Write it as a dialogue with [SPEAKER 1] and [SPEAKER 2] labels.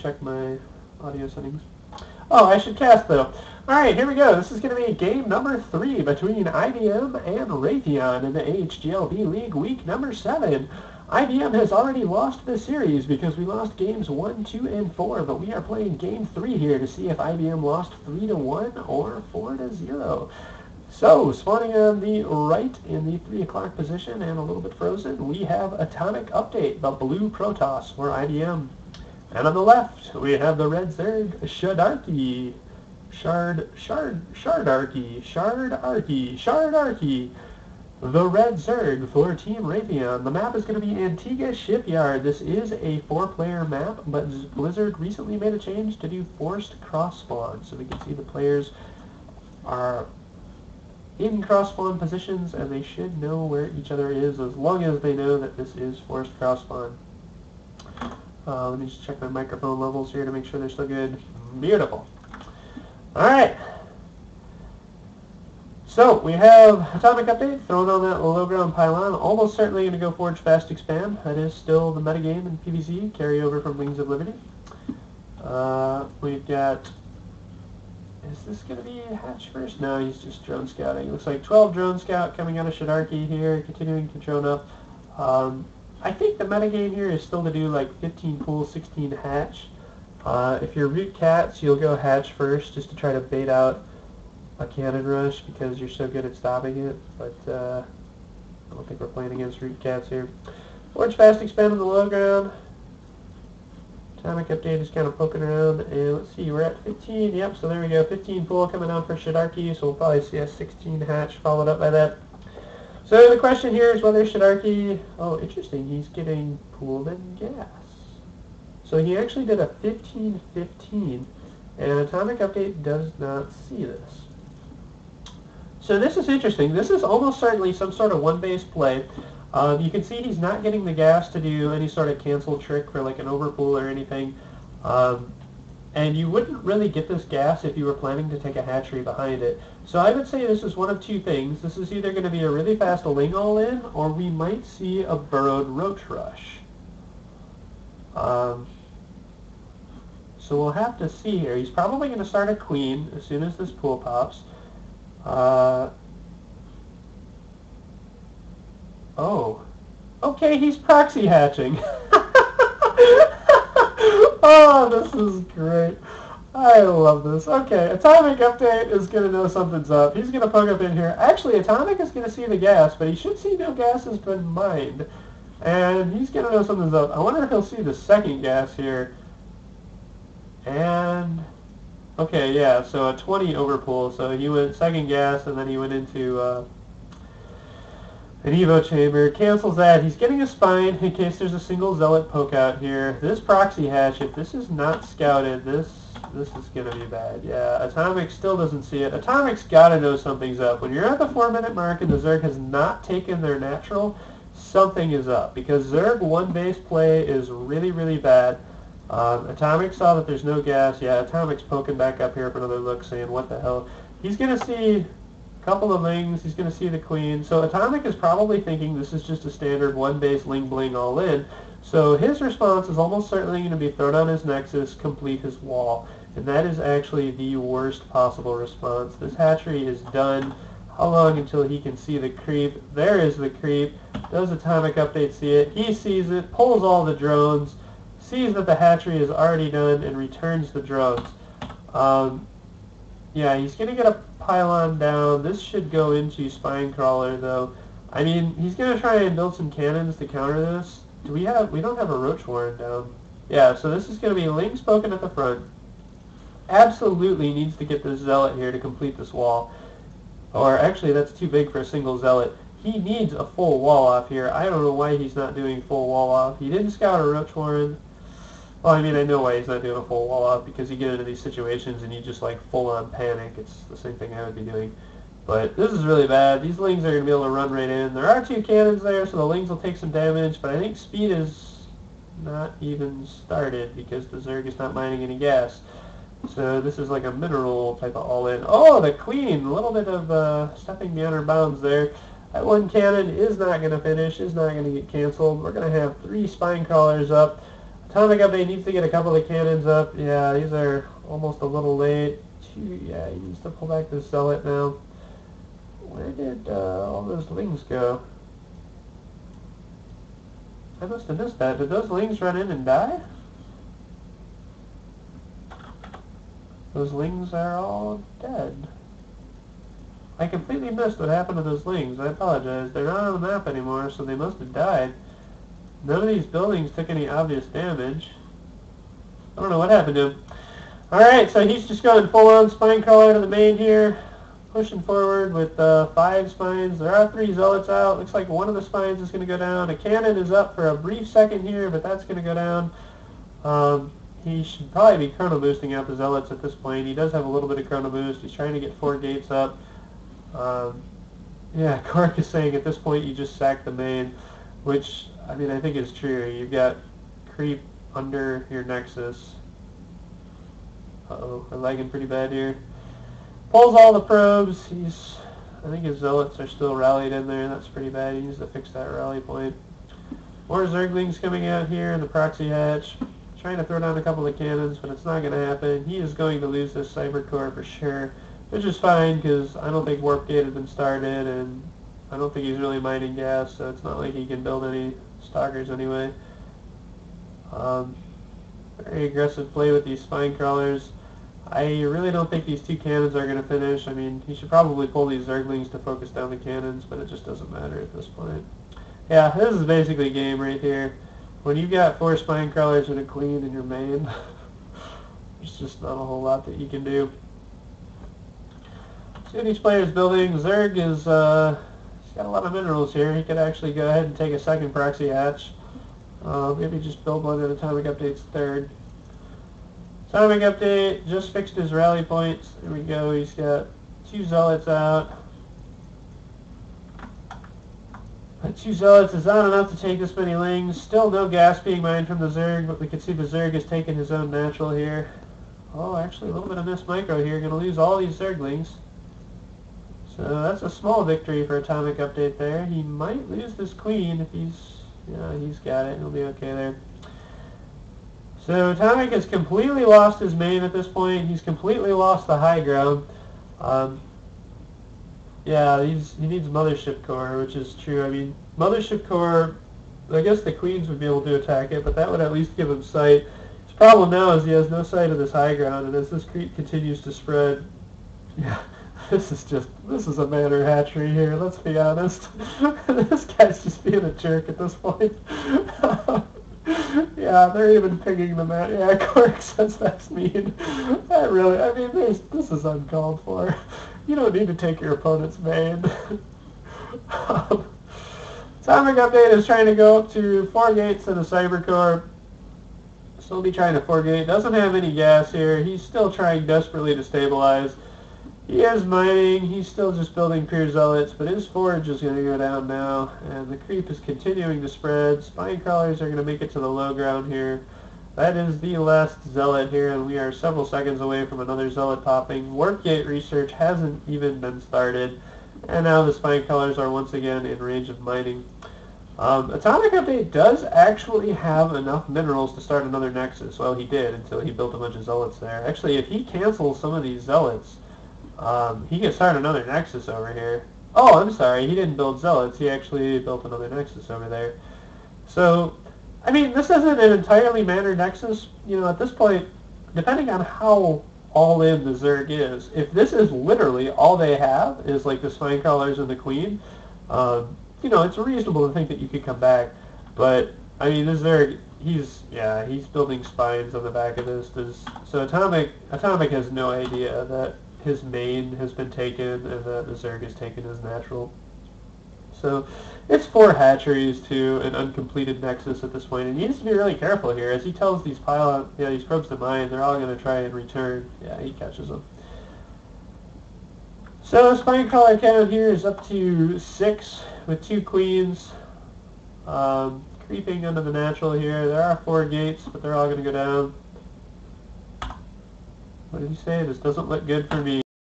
[SPEAKER 1] check my audio settings. Oh, I should cast though. Alright, here we go. This is going to be game number 3 between IBM and Raytheon in the AHGL B League week number 7. IBM has already lost the series because we lost games 1, 2, and 4, but we are playing game 3 here to see if IBM lost 3-1 or 4-0. So, spawning on the right in the 3 o'clock position and a little bit frozen, we have Atomic Update, the blue Protoss for IBM. And on the left, we have the red Zerg, Shadarky. Shardarky. The red Zerg for Team Raytheon. The map is going to be Antigua Shipyard. This is a 4-player map, but Blizzard recently made a change to do forced cross-spawn. So we can see the players are in cross-spawn positions, and they should know where each other is as long as they know that this is forced cross-spawn. Let me just check my microphone levels here to make sure they're still good. Beautiful. Alright. So, we have Atomic Update, throwing on that low ground pylon. Almost certainly going to go Forge Fast Expand. That is still the metagame in PvZ, carryover from Wings of Liberty. We've got... Is this going to be Hatch first? No, he's just drone scouting. It looks like 12 drone scout coming out of Shadarky here, continuing to drone up. I think the metagame here is still to do like 15 pool, 16 hatch. If you're root cats, you'll go hatch first just to try to bait out a cannon rush because you're so good at stopping it. But I don't think we're playing against root cats here. Forge Fast Expand on the low ground. Atomic Update is kind of poking around, and let's see, we're at 15. Yep, so there we go, 15 pool coming out for Shadarky, so we'll probably see a 16 hatch followed up by that. So the question here is whether Shadarky... Oh, interesting. He's getting pooled in gas. So he actually did a 15-15, and Atomic Update does not see this. So this is interesting. This is almost certainly some sort of one-base play. You can see he's not getting the gas to do any sort of cancel trick for like an overpool or anything. And you wouldn't really get this gas if you were planning to take a hatchery behind it. So I would say this is one of two things. This is either going to be a really fast Ling all-in, or we might see a burrowed Roach Rush. So we'll have to see here. He's probably going to start a Queen as soon as this pool pops. Oh. Okay, he's proxy hatching. Oh, this is great. I love this. Okay, Atomic Update is going to know something's up. He's going to poke up in here. Actually, Atomic is going to see the gas, but he should see no gas has been mined. And he's going to know something's up. I wonder if he'll see the second gas here. And... Okay, yeah, so a 20 overpool. So he went second gas, and then he went into... an Evo chamber, cancels that. He's getting a spine in case there's a single zealot poke out here. This proxy hatch, if this is not scouted, this is going to be bad. Yeah, Atomic still doesn't see it. Atomic's got to know something's up. When you're at the 4-minute mark and the Zerg has not taken their natural, something is up. Because Zerg one-base play is really, really bad. Atomic saw that there's no gas. Yeah, Atomic's poking back up here for another look, saying, what the hell? He's going to see... couple of Lings, he's going to see the Queen. So Atomic is probably thinking this is just a standard one-base Ling Bling all-in. So his response is almost certainly going to be throw down his Nexus, complete his wall. And that is actually the worst possible response. This hatchery is done. How long until he can see the creep? There is the creep. Does Atomic Update see it? He sees it, pulls all the drones, sees that the hatchery is already done, and returns the drones. Yeah, he's going to get a pylon down. This should go into Spine Crawler, though. I mean, he's going to try and build some cannons to counter this. We don't have a Roach Warren down. Yeah, so this is going to be Ling spoken at the front. Absolutely needs to get this Zealot here to complete this wall. Or actually, that's too big for a single Zealot. He needs a full wall off here. I don't know why he's not doing full wall off. He didn't scout a Roach Warren. Well, I mean, I know why he's not doing a full wall off, because you get into these situations and you just, like, full-on panic. It's the same thing I would be doing. But this is really bad. These Lings are going to be able to run right in. There are 2 cannons there, so the Lings will take some damage, but I think speed is not even started because the Zerg is not mining any gas. So this is like a mineral type of all-in. Oh, the Queen! A little bit of stepping beyond her bounds there. That one cannon is not going to finish, is not going to get canceled. We're going to have 3 spine crawlers up. Atomic update needs to get a couple of cannons up. Yeah, these are almost a little late. Yeah, he needs to pull back this zealot now. Where did all those lings go? I must have missed that. Did those lings run in and die? Those lings are all dead. I completely missed what happened to those lings. I apologize. They're not on the map anymore, so they must have died. None of these buildings took any obvious damage. I don't know what happened to him. Alright, so he's just going full-on spine crawler to the main here. Pushing forward with 5 spines. There are 3 zealots out. Looks like one of the spines is going to go down. A cannon is up for a brief second here, but that's going to go down. He should probably be chrono boosting out the zealots at this point. He does have a little bit of chrono boost. He's trying to get 4 gates up. Yeah, Cork is saying at this point you just sack the main, which, I mean, I think is true. You've got creep under your nexus. Uh-oh, we're lagging pretty bad here. Pulls all the probes. I think his zealots are still rallied in there. That's pretty bad. He needs to fix that rally point. More Zerglings coming out here in the proxy hatch. Trying to throw down a couple of cannons, but it's not going to happen. He is going to lose this cyber core for sure, which is fine because I don't think warp gate has been started, and I don't think he's really mining gas, so it's not like he can build any stalkers anyway. Very aggressive play with these spine crawlers. I really don't think these 2 cannons are going to finish. I mean, he should probably pull these Zerglings to focus down the cannons, but it just doesn't matter at this point. Yeah, this is basically game right here. When you've got 4 spine crawlers and a queen in your main, there's just not a whole lot that you can do. See what each player's building. Zerg is, he's got a lot of minerals here. He could actually go ahead and take a second proxy hatch. Maybe just build one at Atomic Update's 3rd. Atomic Update just fixed his rally points. There we go. He's got 2 zealots out. But 2 zealots is not enough to take this many lings. Still no gas being mined from the Zerg, but we can see the Zerg has taken his own natural here. Oh, actually a little bit of missed micro here. Going to lose all these Zerglings. So that's a small victory for Atomic Update there. He might lose this queen if he's got it. He'll be okay there. So Atomic has completely lost his main at this point. He's completely lost the high ground. Yeah, he needs Mothership Core, which is true. I mean, Mothership Core, I guess the queens would be able to attack it, but that would at least give him sight. His problem now is he has no sight of this high ground, and as this creep continues to spread, yeah, this is a manor hatchery here, let's be honest. This guy's just being a jerk at this point. Yeah, they're even pinging the man. Yeah, Cork says that's mean. That really, I mean, this is uncalled for. You don't need to take your opponent's main. Atomic Update is trying to go up to 4 gates in a cyber core. Still be trying to 4 gate. Doesn't have any gas here. He's still trying desperately to stabilize. He is mining. He's still just building pure zealots, but his forge is going to go down now, and the creep is continuing to spread. Spine crawlers are going to make it to the low ground here. That is the last zealot here, and we are several seconds away from another zealot popping. Warp gate research hasn't even been started, and now the spine crawlers are once again in range of mining. Atomic Update does actually have enough minerals to start another nexus. Well, he did until he built a bunch of zealots there. Actually, if he cancels some of these zealots, he can start another nexus over here. Oh, I'm sorry, he didn't build zealots. He actually built another nexus over there. So, I mean, this isn't an entirely manor nexus. You know, at this point, depending on how all in the Zerg is, if this is literally all they have is like the spine crawlers and the queen, you know, it's reasonable to think that you could come back. But I mean, this Zerg, he's building spines on the back of this. So Atomic has no idea that his main has been taken and that the Zerg has taken his natural. So it's 4 hatcheries to an uncompleted nexus at this point, and he needs to be really careful here as he tells these these probes to mine. They're all going to try and return. Yeah, he catches them. So spine crawler count here is up to 6 with 2 queens. Creeping under the natural here. There are 4 gates, but they're all going to go down. What did he say? This doesn't look good for me.